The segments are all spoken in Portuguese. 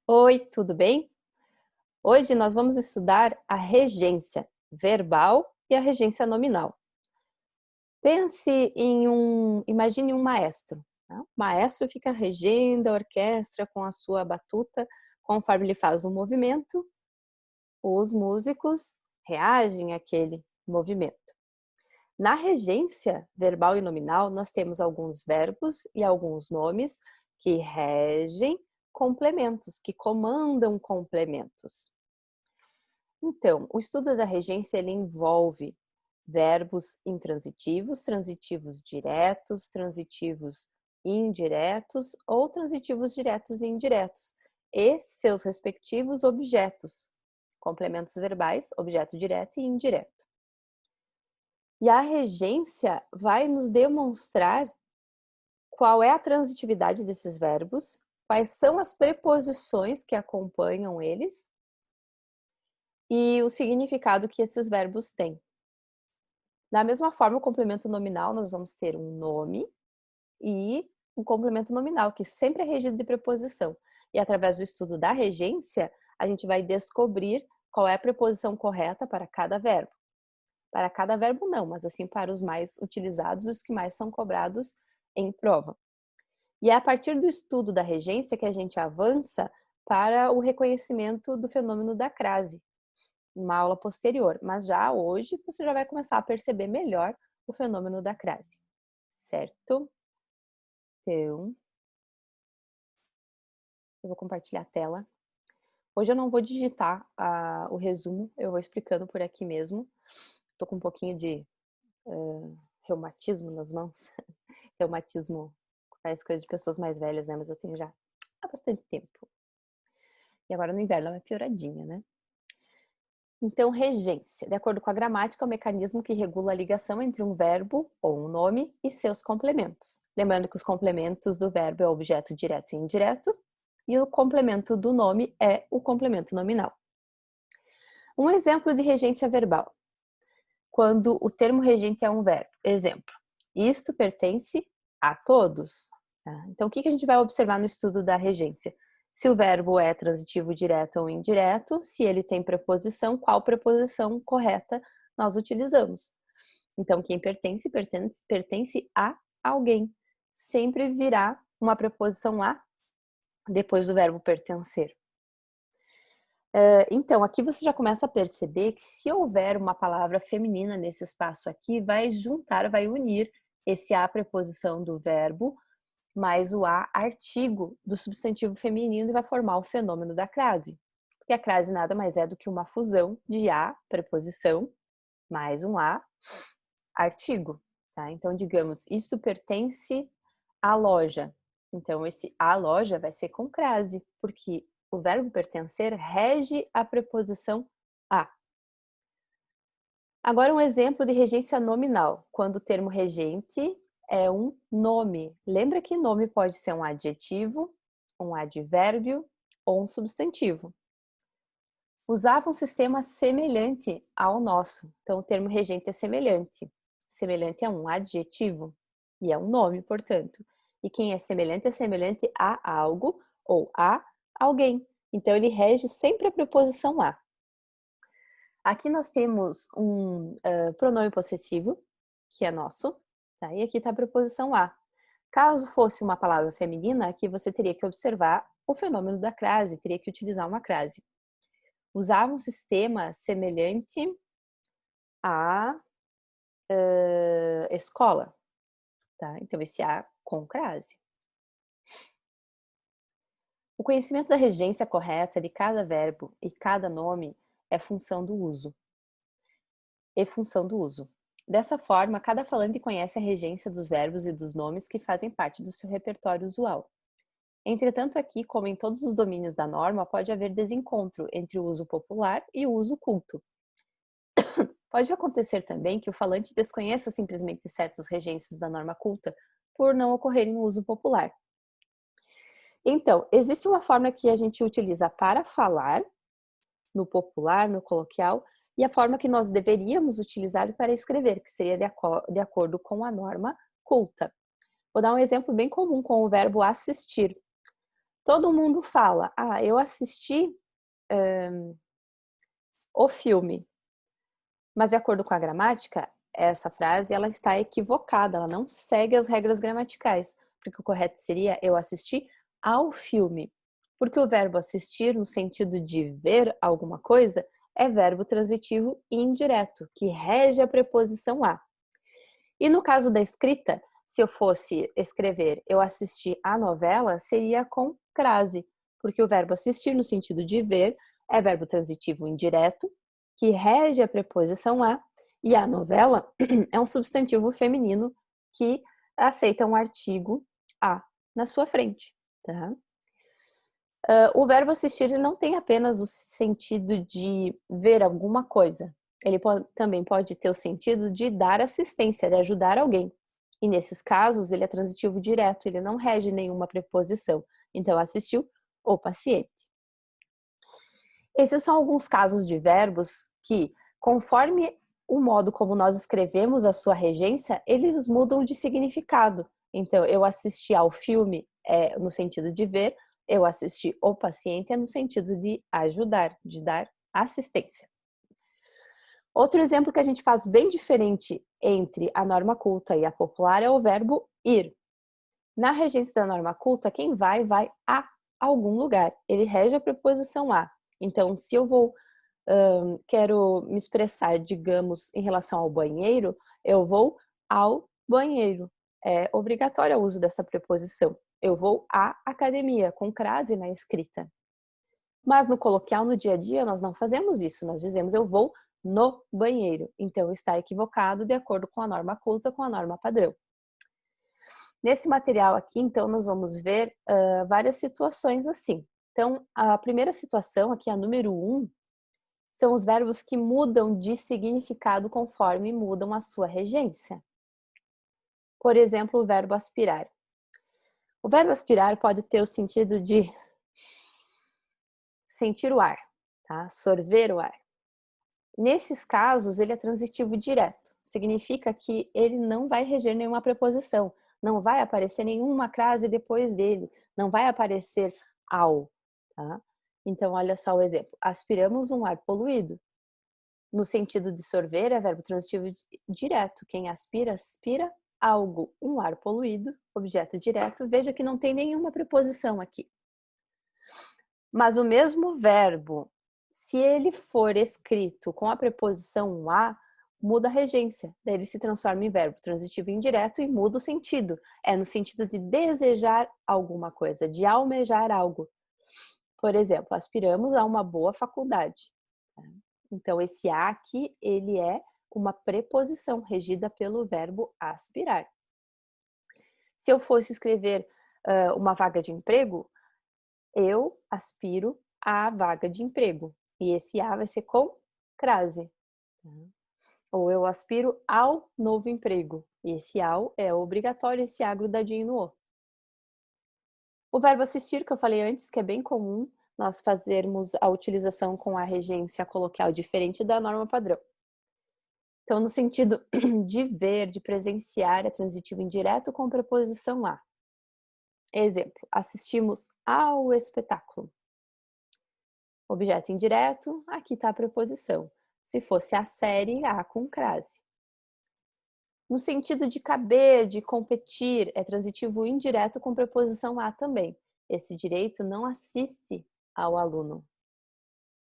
Oi, tudo bem? Hoje nós vamos estudar a regência verbal e a regência nominal. Imagine um maestro, né? O maestro fica regendo a orquestra com a sua batuta, conforme ele faz um movimento, os músicos reagem àquele movimento. Na regência verbal e nominal, nós temos alguns verbos e alguns nomes que regem complementos, que comandam complementos. Então, o estudo da regência ele envolve verbos intransitivos, transitivos diretos, transitivos indiretos ou transitivos diretos e indiretos e seus respectivos objetos, complementos verbais, objeto direto e indireto. E a regência vai nos demonstrar qual é a transitividade desses verbos, quais são as preposições que acompanham eles e o significado que esses verbos têm. Da mesma forma, o complemento nominal, nós vamos ter um nome e um complemento nominal, que sempre é regido de preposição. E através do estudo da regência, a gente vai descobrir qual é a preposição correta para cada verbo. Para cada verbo não, mas assim para os mais utilizados, os que mais são cobrados em prova. E é a partir do estudo da regência que a gente avança para o reconhecimento do fenômeno da crase, uma aula posterior, mas já hoje você já vai começar a perceber melhor o fenômeno da crase, certo? Então, eu vou compartilhar a tela. Hoje eu não vou digitar o resumo, eu vou explicando por aqui mesmo. Tô com um pouquinho de reumatismo nas mãos. Reumatismo parece coisa de pessoas mais velhas, né? Mas eu tenho já há bastante tempo. E agora no inverno é uma pioradinha, né? Então, regência. De acordo com a gramática, é o mecanismo que regula a ligação entre um verbo ou um nome e seus complementos. Lembrando que os complementos do verbo é o objeto direto e indireto, e o complemento do nome é o complemento nominal. Um exemplo de regência verbal. Quando o termo regente é um verbo. Exemplo. Isto pertence a todos. Então, o que a gente vai observar no estudo da regência? Se o verbo é transitivo direto ou indireto, se ele tem preposição, qual preposição correta nós utilizamos. Então, quem pertence a alguém. Sempre virá uma preposição a depois do verbo pertencer. Então, aqui você já começa a perceber que se houver uma palavra feminina nesse espaço aqui, vai unir esse a preposição do verbo mais o a artigo do substantivo feminino e vai formar o fenômeno da crase. Porque a crase nada mais é do que uma fusão de a, preposição, mais um a, artigo. Tá? Então, digamos, isto pertence à loja. Então, esse a loja vai ser com crase, porque o verbo pertencer rege a preposição a. Agora, um exemplo de regência nominal, quando o termo regente é um nome. Lembra que nome pode ser um adjetivo, um advérbio ou um substantivo. Usava um sistema semelhante ao nosso. Então, o termo regente é semelhante. Semelhante a um adjetivo e é um nome, portanto. E quem é semelhante a algo ou a alguém. Então, ele rege sempre a preposição a. Aqui nós temos um pronome possessivo, que é nosso, tá? E aqui está a preposição a. Caso fosse uma palavra feminina, aqui você teria que observar o fenômeno da crase, teria que utilizar uma crase. Usava um sistema semelhante à escola, tá? Então, esse a com crase. O conhecimento da regência correta de cada verbo e cada nome é função do uso. Dessa forma, cada falante conhece a regência dos verbos e dos nomes que fazem parte do seu repertório usual. Entretanto, aqui, como em todos os domínios da norma, pode haver desencontro entre o uso popular e o uso culto. Pode acontecer também que o falante desconheça simplesmente certas regências da norma culta por não ocorrerem no uso popular. Então, existe uma forma que a gente utiliza para falar, no popular, no coloquial, e a forma que nós deveríamos utilizar para escrever, que seria de acordo com a norma culta. Vou dar um exemplo bem comum com o verbo assistir. Todo mundo fala, eu assisti o filme. Mas de acordo com a gramática, essa frase ela está equivocada, ela não segue as regras gramaticais, porque o correto seria eu assisti ao filme. Porque o verbo assistir, no sentido de ver alguma coisa, é verbo transitivo indireto, que rege a preposição a. E no caso da escrita, se eu fosse escrever eu assisti a novela, seria com crase, porque o verbo assistir, no sentido de ver, é verbo transitivo indireto, que rege a preposição a, e a novela é um substantivo feminino que aceita um artigo a na sua frente. Tá? O verbo assistir ele não tem apenas o sentido de ver alguma coisa. Ele também pode ter o sentido de dar assistência, de ajudar alguém. E nesses casos, ele é transitivo direto, ele não rege nenhuma preposição. Então, assistiu o paciente. Esses são alguns casos de verbos que, conforme o modo como nós escrevemos a sua regência, eles mudam de significado. Então, eu assisti ao filme no sentido de ver, eu assisti o paciente no sentido de ajudar, de dar assistência. Outro exemplo que a gente faz bem diferente entre a norma culta e a popular é o verbo ir. Na regência da norma culta, quem vai a algum lugar. Ele rege a preposição a. Então, se eu quero me expressar, digamos, em relação ao banheiro, eu vou ao banheiro. É obrigatório o uso dessa preposição. Eu vou à academia, com crase na escrita. Mas no coloquial, no dia a dia, nós não fazemos isso. Nós dizemos eu vou no banheiro. Então, está equivocado de acordo com a norma culta, com a norma padrão. Nesse material aqui, então, nós vamos ver várias situações assim. Então, a primeira situação, aqui a número 1, são os verbos que mudam de significado conforme mudam a sua regência. Por exemplo, o verbo aspirar. O verbo aspirar pode ter o sentido de sentir o ar, tá? Sorver o ar. Nesses casos, ele é transitivo direto. Significa que ele não vai reger nenhuma preposição, não vai aparecer nenhuma crase depois dele, não vai aparecer ao, tá? Então, olha só o exemplo. Aspiramos um ar poluído. No sentido de sorver, é verbo transitivo direto. Quem aspira, aspira algo. Um ar poluído, objeto direto. Veja que não tem nenhuma preposição aqui. Mas o mesmo verbo, se ele for escrito com a preposição a, muda a regência. Daí ele se transforma em verbo transitivo indireto e muda o sentido. É no sentido de desejar alguma coisa, de almejar algo. Por exemplo, aspiramos a uma boa faculdade. Então, esse a aqui, ele é uma preposição regida pelo verbo aspirar. Se eu fosse escrever uma vaga de emprego, eu aspiro à vaga de emprego. E esse a vai ser com crase. Ou eu aspiro ao novo emprego. E esse ao é obrigatório, esse a grudadinho no o. O verbo assistir, que eu falei antes, que é bem comum nós fazermos a utilização com a regência coloquial diferente da norma padrão. Então, no sentido de ver, de presenciar, é transitivo indireto com preposição a. Exemplo, assistimos ao espetáculo. Objeto indireto, aqui está a preposição. Se fosse a série, a com crase. No sentido de caber, de competir, é transitivo indireto com preposição a também. Esse direito não assiste ao aluno.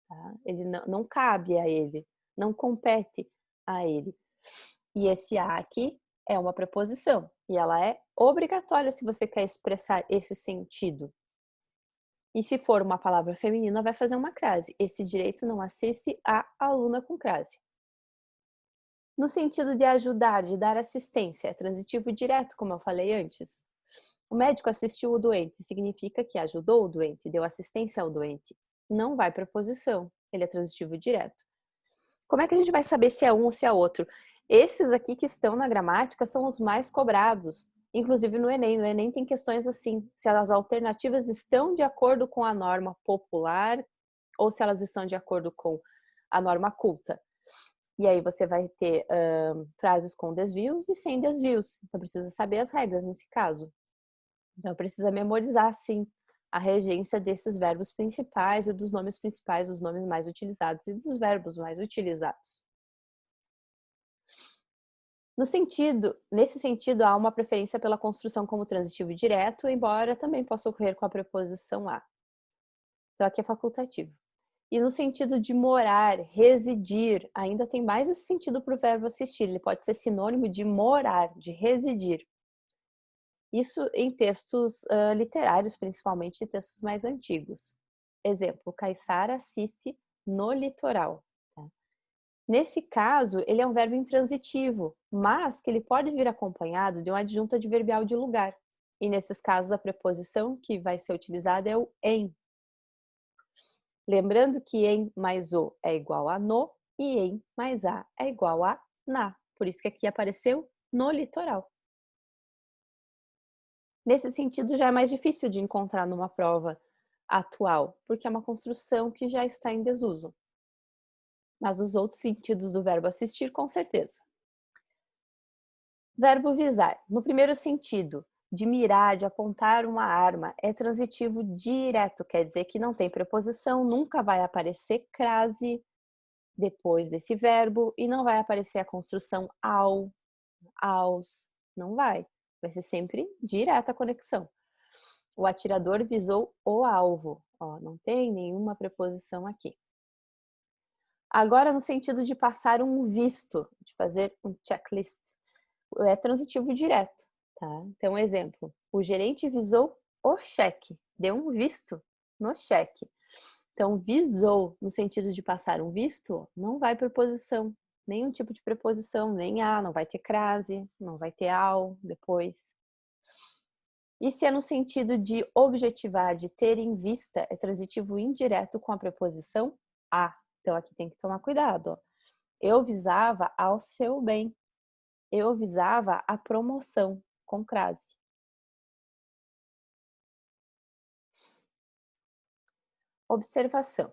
Tá? Ele não cabe a ele, não compete a ele. E esse a aqui é uma preposição e ela é obrigatória se você quer expressar esse sentido. E se for uma palavra feminina, vai fazer uma crase. Esse direito não assiste a aluna com crase. No sentido de ajudar, de dar assistência, é transitivo direto, como eu falei antes. O médico assistiu o doente, significa que ajudou o doente, deu assistência ao doente. Não vai preposição, ele é transitivo direto. Como é que a gente vai saber se é um ou se é outro? Esses aqui que estão na gramática são os mais cobrados, inclusive no Enem. No Enem tem questões assim, se as alternativas estão de acordo com a norma popular ou se elas estão de acordo com a norma culta. E aí você vai ter frases com desvios e sem desvios. Então precisa saber as regras nesse caso. Então precisa memorizar sim a regência desses verbos principais e dos nomes principais, os nomes mais utilizados e dos verbos mais utilizados. Nesse sentido, há uma preferência pela construção como transitivo direto, embora também possa ocorrer com a preposição a. Então, aqui é facultativo. E no sentido de morar, residir, ainda tem mais esse sentido para o verbo assistir. Ele pode ser sinônimo de morar, de residir. Isso em textos literários, principalmente textos mais antigos. Exemplo, Caiçara assiste no litoral. Tá? Nesse caso, ele é um verbo intransitivo, mas que ele pode vir acompanhado de uma adjunta adverbial de lugar. E nesses casos, a preposição que vai ser utilizada é o em. Lembrando que em mais o é igual a no e em mais a é igual a na. Por isso que aqui apareceu no litoral. Nesse sentido, já é mais difícil de encontrar numa prova atual, porque é uma construção que já está em desuso. Mas os outros sentidos do verbo assistir, com certeza. Verbo visar. No primeiro sentido, de mirar, de apontar uma arma, é transitivo direto, quer dizer que não tem preposição, nunca vai aparecer crase depois desse verbo e não vai aparecer a construção ao, aos, não vai. Vai ser sempre direta a conexão. O atirador visou o alvo. Ó, não tem nenhuma preposição aqui. Agora, no sentido de passar um visto, de fazer um checklist, é transitivo direto. Tá? Então, exemplo, o gerente visou o cheque, deu um visto no cheque. Então, visou, no sentido de passar um visto, não vai preposição, nenhum tipo de preposição, nem a, não vai ter crase, não vai ter ao depois. E se é no sentido de objetivar, de ter em vista, é transitivo indireto com a preposição a. Então, aqui tem que tomar cuidado. Ó. Eu visava ao seu bem. Eu visava a promoção, com crase. Observação.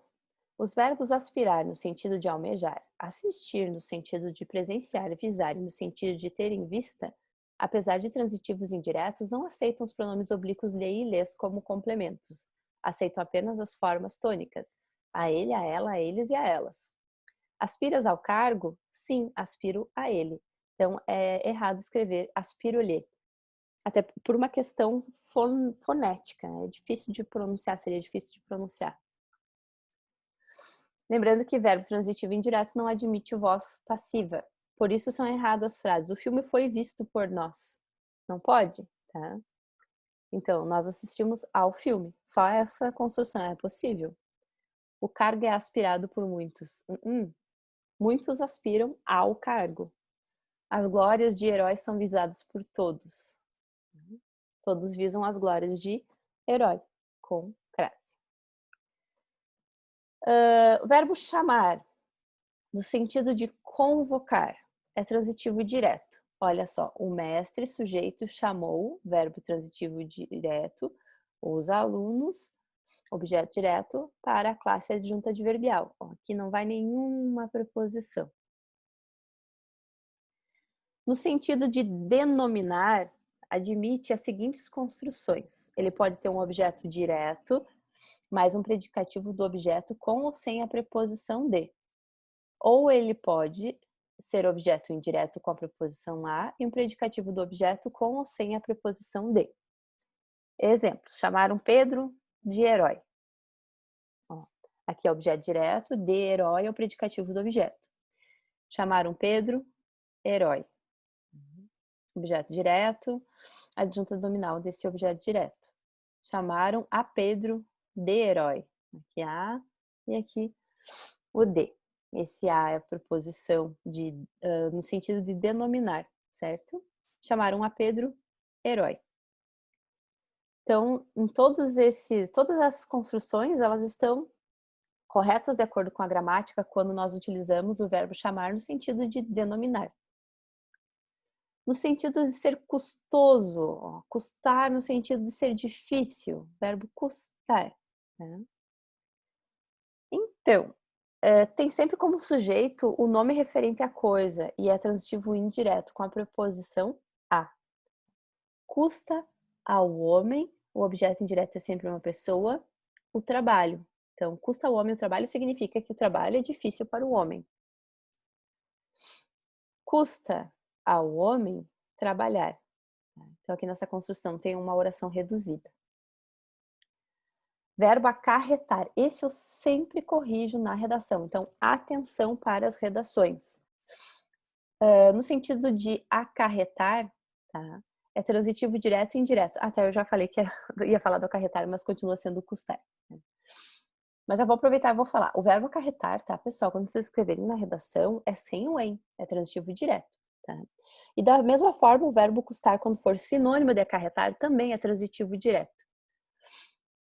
Os verbos aspirar no sentido de almejar, assistir no sentido de presenciar, visar e no sentido de ter em vista, apesar de transitivos indiretos, não aceitam os pronomes oblíquos lhe e lhes como complementos. Aceitam apenas as formas tônicas, a ele, a ela, a eles e a elas. Aspiras ao cargo? Sim, aspiro a ele. Então, é errado escrever aspiro-lhe. Até por uma questão fonética, é difícil de pronunciar, seria difícil de pronunciar. Lembrando que verbo transitivo indireto não admite voz passiva. Por isso são erradas as frases. O filme foi visto por nós. Não pode, tá? Então, nós assistimos ao filme. Só essa construção é possível. O cargo é aspirado por muitos. Muitos aspiram ao cargo. As glórias de heróis são visadas por todos. Todos visam as glórias de herói, com crase. O verbo chamar, no sentido de convocar, é transitivo direto. Olha só, o mestre, sujeito, chamou, verbo transitivo direto, os alunos, objeto direto, para a classe adjunta adverbial. Ó, aqui não vai nenhuma preposição. No sentido de denominar, admite as seguintes construções. Ele pode ter um objeto direto, mais um predicativo do objeto com ou sem a preposição de. Ou ele pode ser objeto indireto com a preposição a e um predicativo do objeto com ou sem a preposição de. Exemplos: chamaram Pedro de herói. Ó, aqui é objeto direto, de herói é o predicativo do objeto. Chamaram Pedro, herói. Objeto direto, adjunta nominal desse objeto direto. Chamaram a Pedro de herói. Aqui a e aqui o de. Esse a é a preposição no sentido de denominar, certo? Chamaram a Pedro herói. Então, todas essas construções, elas estão corretas de acordo com a gramática quando nós utilizamos o verbo chamar no sentido de denominar. No sentido de ser custoso, ó, custar no sentido de ser difícil, verbo custar. Né? Então, tem sempre como sujeito o nome referente à coisa e é transitivo indireto com a preposição a. Custa ao homem o objeto indireto é sempre uma pessoa, o trabalho. Então, custa ao homem o trabalho significa que o trabalho é difícil para o homem. Custa ao homem trabalhar. Então, aqui nessa construção tem uma oração reduzida. Verbo acarretar. Esse eu sempre corrijo na redação. Então, atenção para as redações. No sentido de acarretar, tá? É transitivo direto e indireto. Até eu já falei que ia falar do acarretar, mas continua sendo custar. Né? Mas já vou aproveitar e vou falar. O verbo acarretar, tá, pessoal? Quando vocês escreverem na redação, é sem o em, é transitivo direto. Tá? E da mesma forma, o verbo custar, quando for sinônimo de acarretar, também é transitivo direto.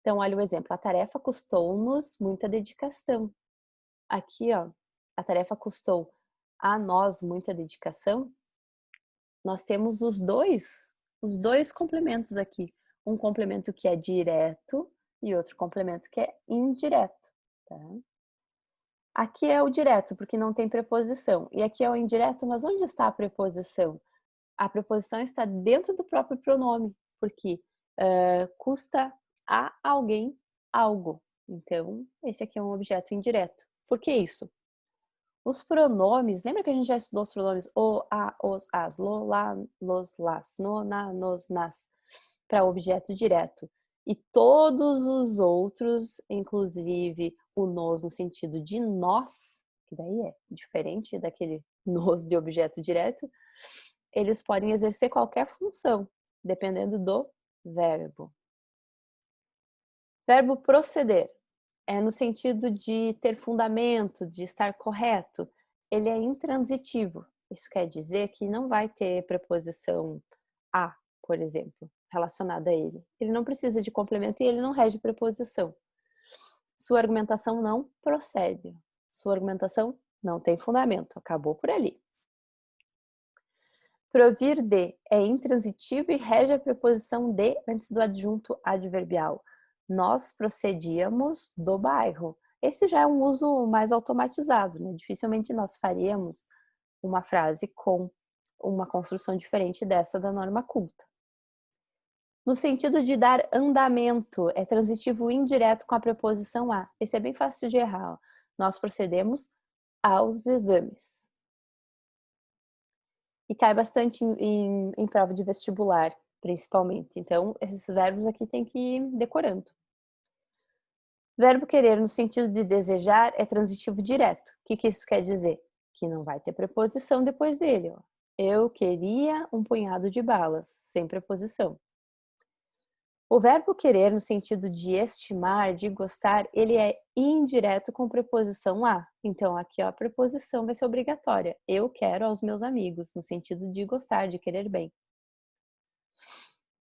Então, olha o exemplo. A tarefa custou-nos muita dedicação. Aqui, ó, a tarefa custou a nós muita dedicação. Nós temos os dois complementos aqui. Um complemento que é direto e outro complemento que é indireto. Tá? Aqui é o direto, porque não tem preposição. E aqui é o indireto, mas onde está a preposição? A preposição está dentro do próprio pronome, porque custa a alguém algo. Então, esse aqui é um objeto indireto. Por que isso? Os pronomes, lembra que a gente já estudou os pronomes o, a, os, as, lo, lá, los, las, no, na, nos, nas, para objeto direto. E todos os outros, inclusive o nos no sentido de nós, que daí é diferente daquele nos de objeto direto, eles podem exercer qualquer função, dependendo do verbo. Verbo proceder é no sentido de ter fundamento, de estar correto. Ele é intransitivo. Isso quer dizer que não vai ter preposição a, por exemplo, relacionada a ele. Ele não precisa de complemento e ele não rege preposição. Sua argumentação não procede. Sua argumentação não tem fundamento. Acabou por ali. Provir de é intransitivo e rege a preposição de antes do adjunto adverbial. Nós procedíamos do bairro. Esse já é um uso mais automatizado, né? Dificilmente nós faríamos uma frase com uma construção diferente dessa da norma culta. No sentido de dar andamento, é transitivo indireto com a preposição a. Esse é bem fácil de errar. Ó. Nós procedemos aos exames. E cai bastante em prova de vestibular, principalmente. Então, esses verbos aqui tem que ir decorando. Verbo querer, no sentido de desejar, é transitivo direto. O que isso quer dizer? Que não vai ter preposição depois dele. Ó. Eu queria um punhado de balas, sem preposição. O verbo querer, no sentido de estimar, de gostar, ele é indireto com preposição a. Então, aqui ó, a preposição vai ser obrigatória. Eu quero aos meus amigos, no sentido de gostar, de querer bem.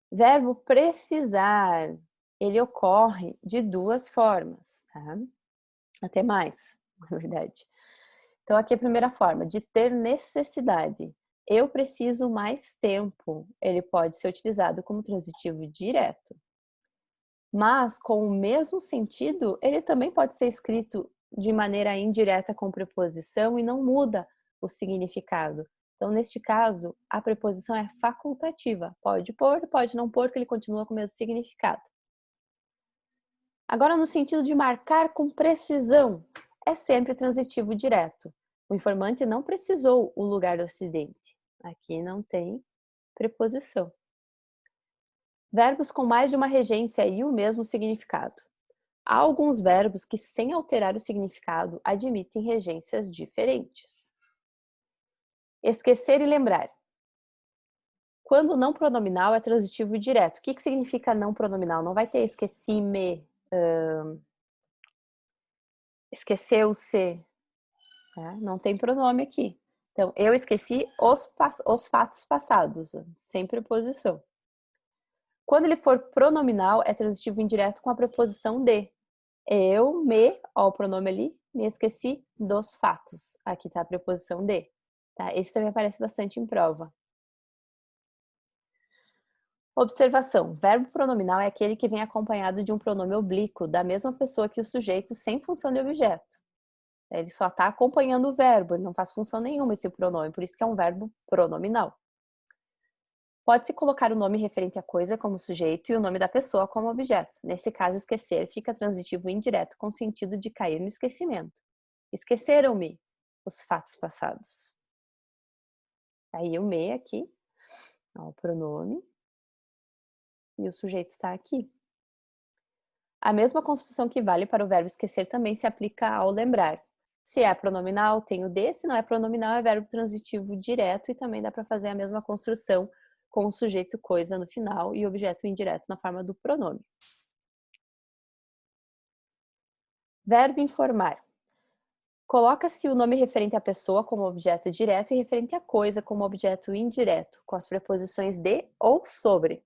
Verbo precisar, ele ocorre de duas formas, tá? Até mais, na verdade. Então, aqui a primeira forma, de ter necessidade. Eu preciso mais tempo. Ele pode ser utilizado como transitivo direto. Mas, com o mesmo sentido, ele também pode ser escrito de maneira indireta com preposição e não muda o significado. Então, neste caso, a preposição é facultativa. Pode pôr, pode não pôr, que ele continua com o mesmo significado. Agora, no sentido de marcar com precisão, é sempre transitivo direto. O informante não precisou o lugar do acidente. Aqui não tem preposição. Verbos com mais de uma regência e o mesmo significado. Há alguns verbos que, sem alterar o significado, admitem regências diferentes. Esquecer e lembrar. Quando não pronominal é transitivo direto. O que significa não pronominal? Não vai ter esqueci-me, esqueceu-se. Tá? Não tem pronome aqui. Então, eu esqueci os fatos passados, sem preposição. Quando ele for pronominal, é transitivo indireto com a preposição de. Eu ó, o pronome ali, me esqueci dos fatos. Aqui está a preposição de. Tá? Esse também aparece bastante em prova. Observação. Verbo pronominal é aquele que vem acompanhado de um pronome oblíquo da mesma pessoa que o sujeito sem função de objeto. Ele só está acompanhando o verbo, ele não faz função nenhuma esse pronome, por isso que é um verbo pronominal. Pode-se colocar o nome referente à coisa como sujeito e o nome da pessoa como objeto. Nesse caso, esquecer fica transitivo indireto com sentido de cair no esquecimento. Esqueceram-me os fatos passados. Aí o me aqui, ó, o pronome, e o sujeito está aqui. A mesma construção que vale para o verbo esquecer também se aplica ao lembrar. Se é pronominal, tem o de, se não é pronominal, é verbo transitivo direto e também dá para fazer a mesma construção com o sujeito coisa no final e objeto indireto na forma do pronome. Verbo informar. Coloca-se o nome referente à pessoa como objeto direto e referente à coisa como objeto indireto, com as preposições de ou sobre.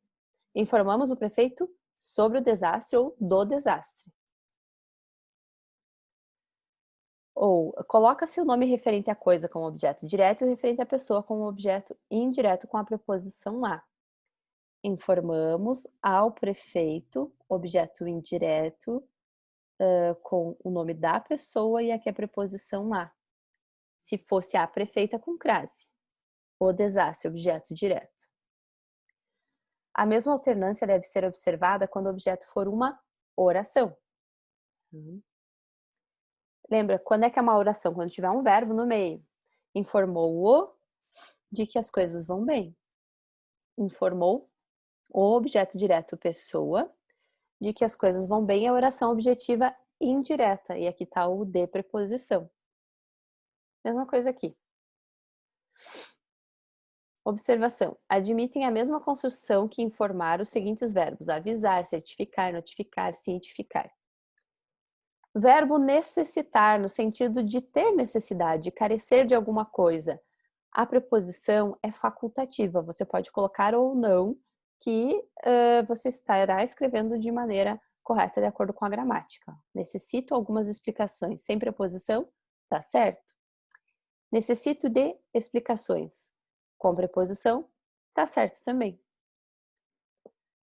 Informamos o prefeito sobre o desastre ou do desastre. Ou coloca-se o nome referente à coisa como objeto direto e referente à pessoa como objeto indireto com a preposição a. Informamos ao prefeito, objeto indireto, com o nome da pessoa e aqui a preposição a. Se fosse a prefeita com crase. O desastre, objeto direto. A mesma alternância deve ser observada quando o objeto for uma oração. Lembra, quando é que é uma oração? Quando tiver um verbo no meio. Informou-o de que as coisas vão bem. Informou o objeto direto pessoa de que as coisas vão bem é a oração objetiva indireta. E aqui está o de preposição. Mesma coisa aqui. Observação. Admitem a mesma construção que informar os seguintes verbos: avisar, certificar, notificar, cientificar. Verbo necessitar, no sentido de ter necessidade, de carecer de alguma coisa. A preposição é facultativa, você pode colocar ou não, que você estará escrevendo de maneira correta, de acordo com a gramática. Necessito algumas explicações. Sem preposição, tá certo? Necessito de explicações. Com preposição, tá certo também.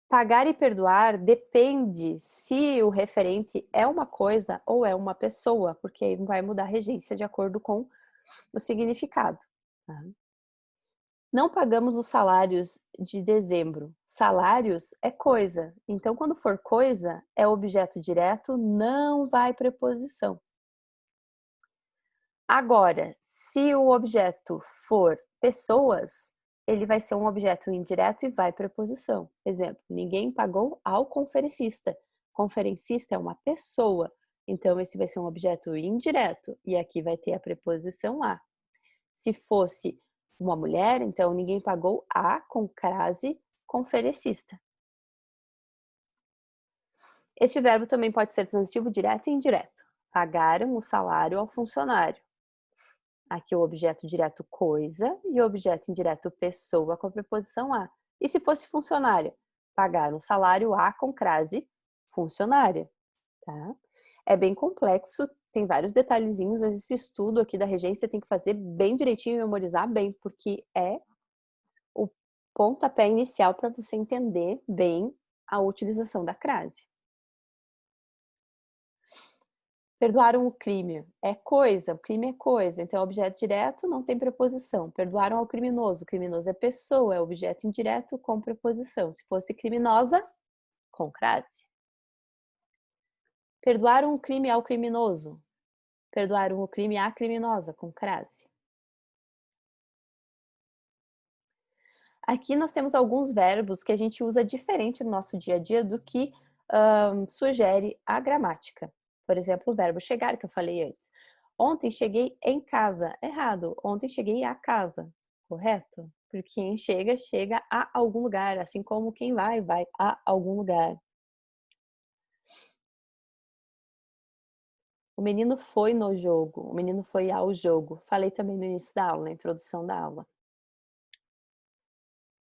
Pagar e perdoar depende se o referente é uma coisa ou é uma pessoa, porque aí vai mudar a regência de acordo com o significado. Tá? Não pagamos os salários de dezembro. Salários é coisa. Então, quando for coisa, é objeto direto, não vai preposição. Agora, se o objeto for pessoas, ele vai ser um objeto indireto e vai preposição. Exemplo, ninguém pagou ao conferencista. Conferencista é uma pessoa, então esse vai ser um objeto indireto e aqui vai ter a preposição a. Se fosse uma mulher, então ninguém pagou a com crase conferencista. Este verbo também pode ser transitivo direto e indireto. Pagaram o salário ao funcionário. Aqui o objeto direto coisa e o objeto indireto pessoa com a preposição a. E se fosse funcionária? Pagar um salário a com crase funcionária. Tá? É bem complexo, tem vários detalhezinhos, mas esse estudo aqui da regência tem que fazer bem direitinho e memorizar bem, porque é o pontapé inicial para você entender bem a utilização da crase. Perdoaram o crime. É coisa, o crime é coisa. Então, objeto direto não tem preposição. Perdoaram ao criminoso. O criminoso é pessoa, é objeto indireto com preposição. Se fosse criminosa, com crase. Perdoaram o crime ao criminoso. Perdoaram o crime à criminosa, com crase. Aqui nós temos alguns verbos que a gente usa diferente no nosso dia a dia do que sugere a gramática. Por exemplo, o verbo chegar, que eu falei antes. Ontem cheguei em casa. Errado. Ontem cheguei a casa. Correto? Porque quem chega, chega a algum lugar. Assim como quem vai, vai a algum lugar. O menino foi no jogo. O menino foi ao jogo. Falei também no início da aula, na introdução da aula.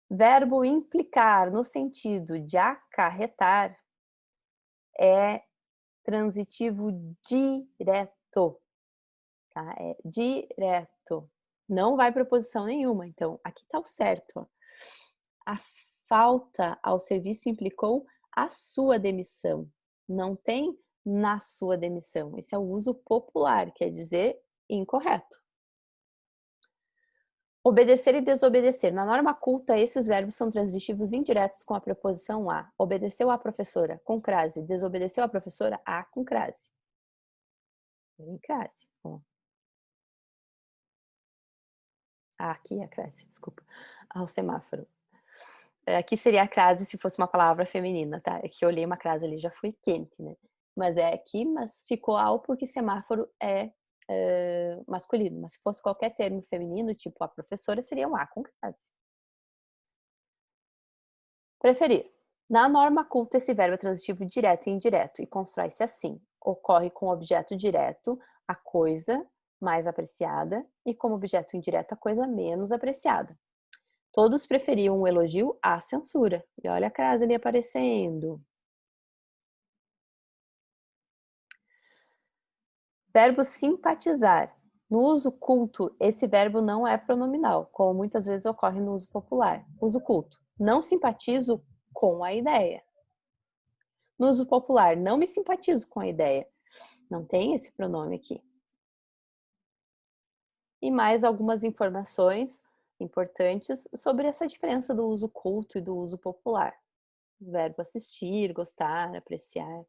Verbo implicar, no sentido de acarretar, é transitivo direto, tá? É direto. Não vai preposição nenhuma. Então, aqui tá o certo. A falta ao serviço implicou a sua demissão. Não tem na sua demissão. Esse é o uso popular, quer dizer incorreto. Obedecer e desobedecer. Na norma culta, esses verbos são transitivos indiretos com a preposição a. Obedeceu à professora, com crase. Desobedeceu à professora, a com crase. Em crase. Ó. Aqui é a crase, desculpa. Ao semáforo. Aqui seria a crase se fosse uma palavra feminina, tá? É que eu olhei uma crase ali, já fui quente, né? Mas é aqui, mas ficou ao porque semáforo é masculino. Mas se fosse qualquer termo feminino, tipo a professora, seria um a com crase. Preferir. Na norma culta, esse verbo é transitivo direto e indireto e constrói-se assim. Ocorre com o objeto direto, a coisa mais apreciada, e como objeto indireto, a coisa menos apreciada. Todos preferiam um elogio à censura. E olha a crase ali aparecendo. Verbo simpatizar. No uso culto, esse verbo não é pronominal, como muitas vezes ocorre no uso popular. Uso culto. Não simpatizo com a ideia. No uso popular, não me simpatizo com a ideia. Não tem esse pronome aqui. E mais algumas informações importantes sobre essa diferença do uso culto e do uso popular. Verbo assistir, gostar, apreciar.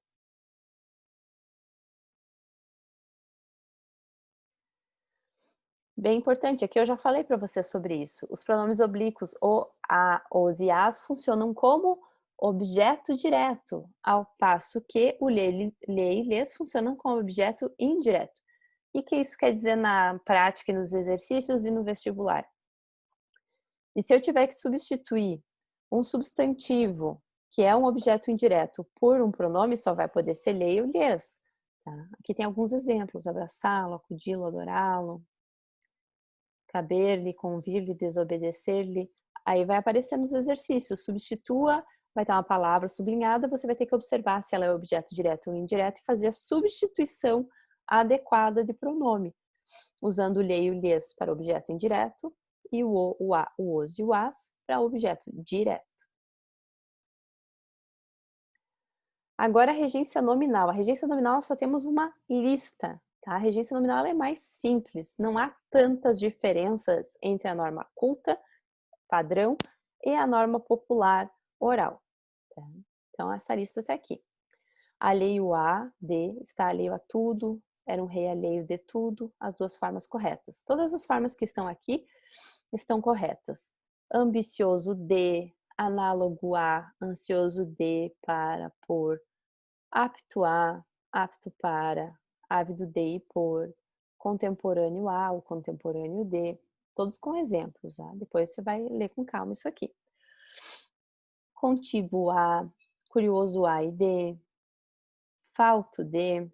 Bem importante, aqui eu já falei para você sobre isso. Os pronomes oblíquos o, a, os e as funcionam como objeto direto, ao passo que o lê e lês funcionam como objeto indireto. E o que isso quer dizer na prática e nos exercícios e no vestibular? E se eu tiver que substituir um substantivo, que é um objeto indireto, por um pronome, só vai poder ser leio e lês. Tá? Aqui tem alguns exemplos: abraçá-lo, acudi-lo, adorá-lo, caber-lhe, convir-lhe, desobedecer-lhe. Aí vai aparecer nos exercícios, substitua, vai ter uma palavra sublinhada, você vai ter que observar se ela é objeto direto ou indireto e fazer a substituição adequada de pronome, usando o lhe e o lhes para objeto indireto e o a, o os e o as para objeto direto. Agora a regência nominal. A regência nominal nós só temos uma lista, tá? A regência nominal é mais simples, não há tantas diferenças entre a norma culta, padrão, e a norma popular oral. Tá? Então essa lista está aqui. Alheio a, de, está alheio a tudo, era um rei alheio de tudo, as duas formas corretas. Todas as formas que estão aqui estão corretas. Ambicioso de, análogo a, ansioso de, para, por, apto a, apto para, ávido de e por, contemporâneo a, o contemporâneo de, todos com exemplos, tá? Depois você vai ler com calma isso aqui. Contíguo a, curioso a e de, falto de,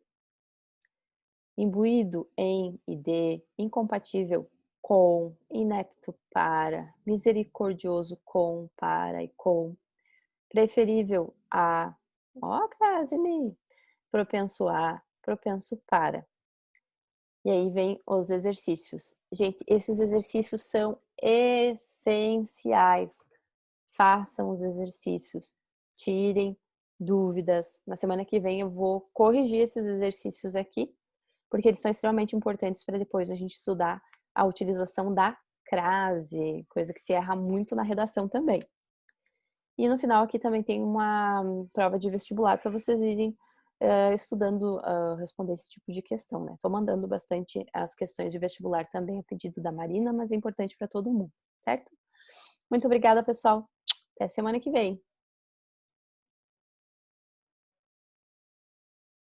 imbuído em e de, incompatível com, inepto para, misericordioso com, para e com, preferível a, ó, Krasny, propenso a, propenso para. E aí vem os exercícios. Gente, esses exercícios são essenciais. Façam os exercícios, tirem dúvidas. Na semana que vem eu vou corrigir esses exercícios aqui, porque eles são extremamente importantes para depois a gente estudar a utilização da crase, coisa que se erra muito na redação também. E no final aqui também tem uma prova de vestibular para vocês irem estudando responder esse tipo de questão, né? Estou mandando bastante as questões de vestibular também a pedido da Marina, mas é importante para todo mundo, certo? Muito obrigada, pessoal. Até semana que vem.